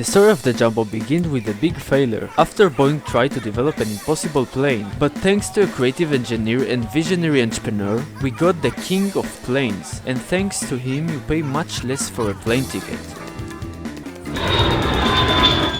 The story of the Jumbo begins with a big failure after Boeing tried to develop an impossible plane, but thanks to a creative engineer and visionary entrepreneur, we got the king of planes, and thanks to him you pay much less for a plane ticket.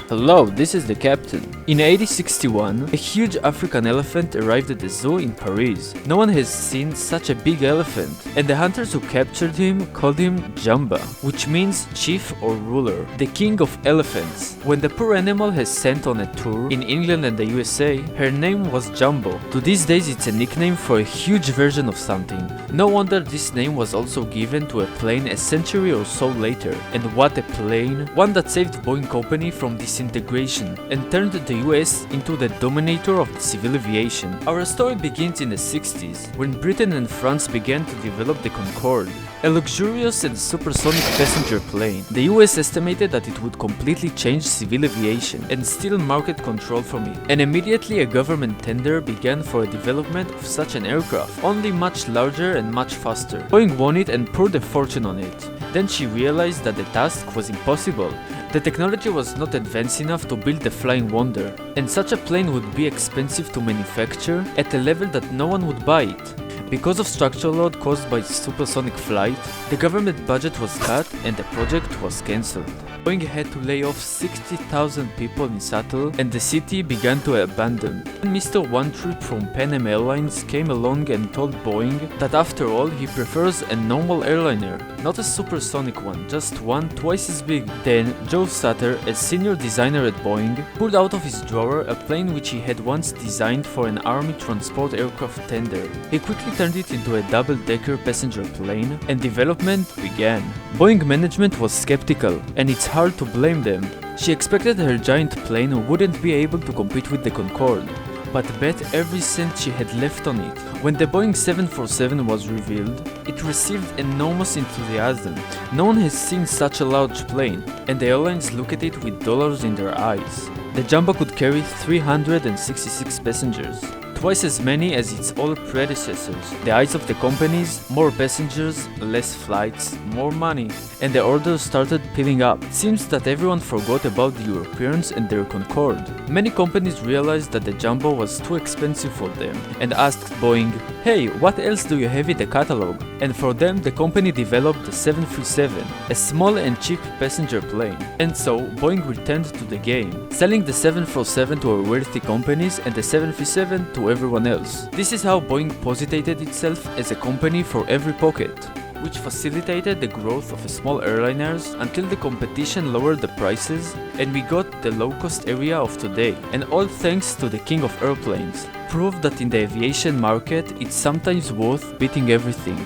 Hello, this is the captain. In 1861, a huge African elephant arrived at the zoo in Paris. No one has seen such a big elephant, and the hunters who captured him called him Jumbo, which means chief or ruler, the king of elephants. When the poor animal has sent on a tour in England and the USA, her name was Jumbo. To these days it's a nickname for a huge version of something. No wonder this name was also given to a plane a century or so later. And what a plane! One that saved Boeing Company from disintegration and turned the US into the dominator of the civil aviation. Our story begins in the 60s, when Britain and France began to develop the Concorde, a luxurious and supersonic passenger plane. The US estimated that it would completely change civil aviation and steal market control from it, and immediately a government tender began for a development of such an aircraft, only much larger and much faster. Boeing won it and poured a fortune on it. Then she realized that the task was impossible. The technology was not advanced enough to build the flying wonder, and such a plane would be expensive to manufacture at a level that no one would buy it. Because of structural load caused by supersonic flight, the government budget was cut and the project was cancelled. Boeing had to lay off 60,000 people in Seattle and the city began to abandon. Mr. One Trip from Pan Am Airlines came along and told Boeing that after all he prefers a normal airliner, not a supersonic one, just one twice as big. Then Joe Sutter, a senior designer at Boeing, pulled out of his drawer a plane which he had once designed for an army transport aircraft tender. He quickly turned it into a double-decker passenger plane and development began. Boeing management was skeptical, and it's hard to blame them. She expected her giant plane wouldn't be able to compete with the Concorde, but bet every cent she had left on it. When the Boeing 747 was revealed, it received enormous enthusiasm. No one has seen such a large plane, and the airlines look at it with dollars in their eyes. The Jumbo could carry 366 passengers, twice as many as its all predecessors. The eyes of the companies: more passengers, less flights, more money, and the orders started piling up. It seems that everyone forgot about the Europeans and their Concorde. Many companies realized that the Jumbo was too expensive for them and asked Boeing, "Hey, what else do you have in the catalog?" And for them, the company developed the 737, a small and cheap passenger plane. And so, Boeing returned to the game, selling the 747 to our wealthy companies and the 737 to everyone else. This is how Boeing posited itself as a company for every pocket, which facilitated the growth of small airliners until the competition lowered the prices and we got the low-cost area of today. And all thanks to the king of airplanes. Prove that in the aviation market it's sometimes worth beating everything.